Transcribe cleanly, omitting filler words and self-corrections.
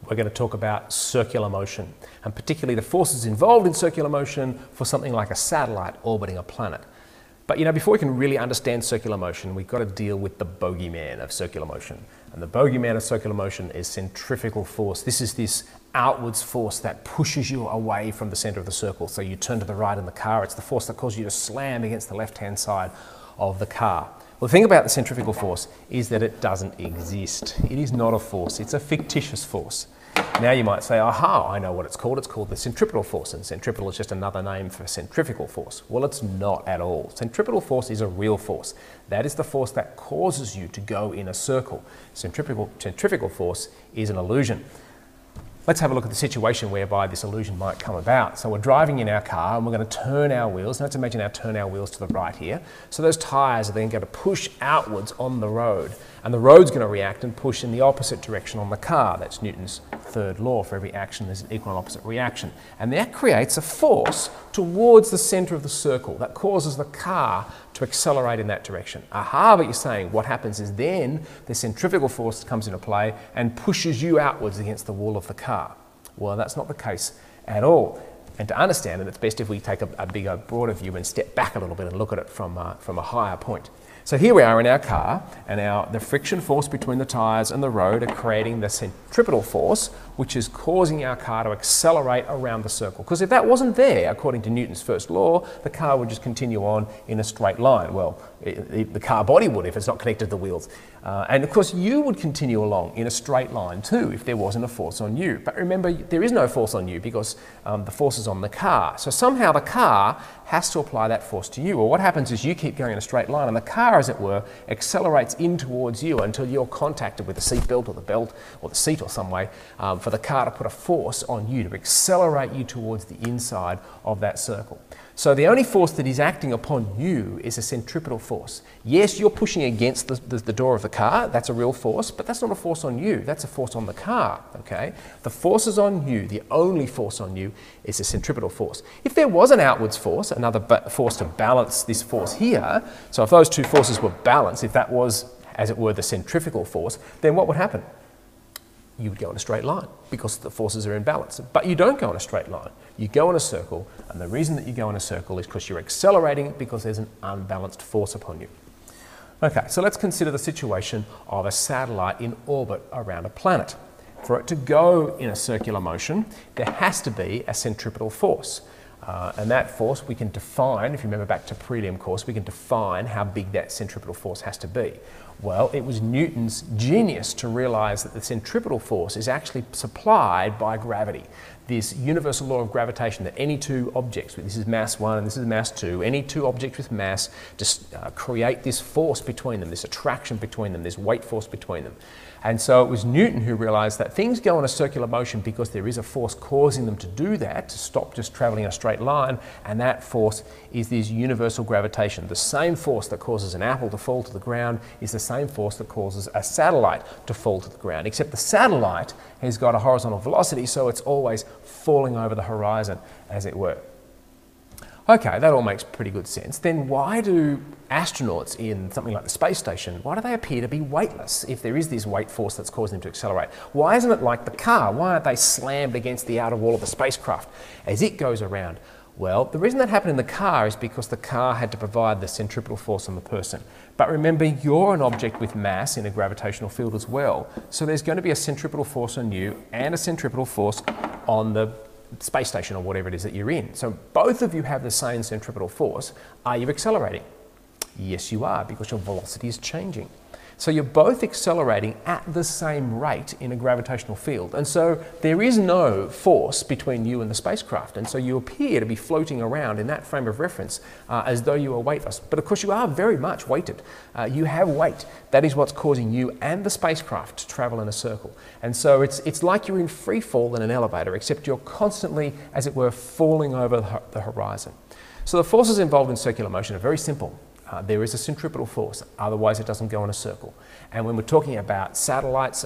we're going to talk about circular motion, and particularly the forces involved in circular motion for something like a satellite orbiting a planet. But before we can really understand circular motion, we've got to deal with the bogeyman of circular motion. And the bogeyman of circular motion is centrifugal force. This is this outwards force that pushes you away from the center of the circle. So you turn to the right in the car, it's the force that causes you to slam against the left-hand side of the car. Well, the thing about the centrifugal force is that it doesn't exist. It is not a force, it's a fictitious force. Now you might say, aha, I know what it's called. It's called the centripetal force, and centripetal is just another name for centrifugal force. Well, it's not at all. Centripetal force is a real force. That is the force that causes you to go in a circle. Centrifugal force is an illusion. Let's have a look at the situation whereby this illusion might come about. So we're driving in our car and we're going to turn our wheels. Now let's imagine turn our wheels to the right here. So those tyres are then going to push outwards on the road, and the road's going to react and push in the opposite direction on the car. That's Newton's third law. For every action there's an equal and opposite reaction. And that creates a force towards the centre of the circle that causes the car to accelerate in that direction. Aha, but you're saying what happens is then the centrifugal force comes into play and pushes you outwards against the wall of the car. Well, that's not the case at all. And to understand it, it's best if we take a bigger, broader view and step back a little bit and look at it from a higher point. So here we are in our car, and the friction force between the tyres and the road are creating the centripetal force, which is causing our car to accelerate around the circle. Because if that wasn't there, according to Newton's first law, the car would just continue on in a straight line. Well, the car body would if it's not connected to the wheels. And of course, you would continue along in a straight line too if there wasn't a force on you. But remember, there is no force on you because the force is on the car. So somehow the car has to apply that force to you. Well, what happens is you keep going in a straight line and the car, as it were, accelerates in towards you until you're contacted with the seat belt or the belt or the seat or some way for the car to put a force on you to accelerate you towards the inside of that circle. So the only force that is acting upon you is a centripetal force. Yes, you're pushing against the door of the car, that's a real force, but that's not a force on you, that's a force on the car, okay? The force is on you, the only force on you is a centripetal force. If there was an outwards force, another force to balance this force here, so if those two forces were balanced, if that was, as it were, the centrifugal force, then what would happen? You would go in a straight line because the forces are in balance. But you don't go in a straight line. You go in a circle, and the reason that you go in a circle is because you're accelerating because there's an unbalanced force upon you. Okay, so let's consider the situation of a satellite in orbit around a planet. For it to go in a circular motion, there has to be a centripetal force. And that force we can define, if you remember back to prelim course, we can define how big that centripetal force has to be. Well, it was Newton's genius to realise that the centripetal force is actually supplied by gravity. This universal law of gravitation that any two objects, this is mass 1 and this is mass 2, any two objects with mass just create this force between them, this attraction between them, this weight force between them. And so it was Newton who realised that things go in a circular motion because there is a force causing them to do that, to stop just travelling in a straight line, and that force is this universal gravitation. The same force that causes an apple to fall to the ground is the same force that causes a satellite to fall to the ground, except the satellite has got a horizontal velocity, so it's always falling over the horizon, as it were. Okay, that all makes pretty good sense. Then why do astronauts in something like the space station, why do they appear to be weightless if there is this weight force that's causing them to accelerate? Why isn't it like the car? Why aren't they slammed against the outer wall of the spacecraft as it goes around? Well, the reason that happened in the car is because the car had to provide the centripetal force on the person. But remember, you're an object with mass in a gravitational field as well. So there's going to be a centripetal force on you and a centripetal force on the space station or whatever it is that you're in. So both of you have the same centripetal force. Are you accelerating? Yes, you are, because your velocity is changing. So you're both accelerating at the same rate in a gravitational field. And so there is no force between you and the spacecraft. And so you appear to be floating around in that frame of reference as though you are weightless. But of course you are very much weighted. You have weight. That is what's causing you and the spacecraft to travel in a circle. And so it's like you're in free fall in an elevator, except you're constantly, as it were, falling over the horizon. So the forces involved in circular motion are very simple. There is a centripetal force, otherwise it doesn't go in a circle. And when we're talking about satellites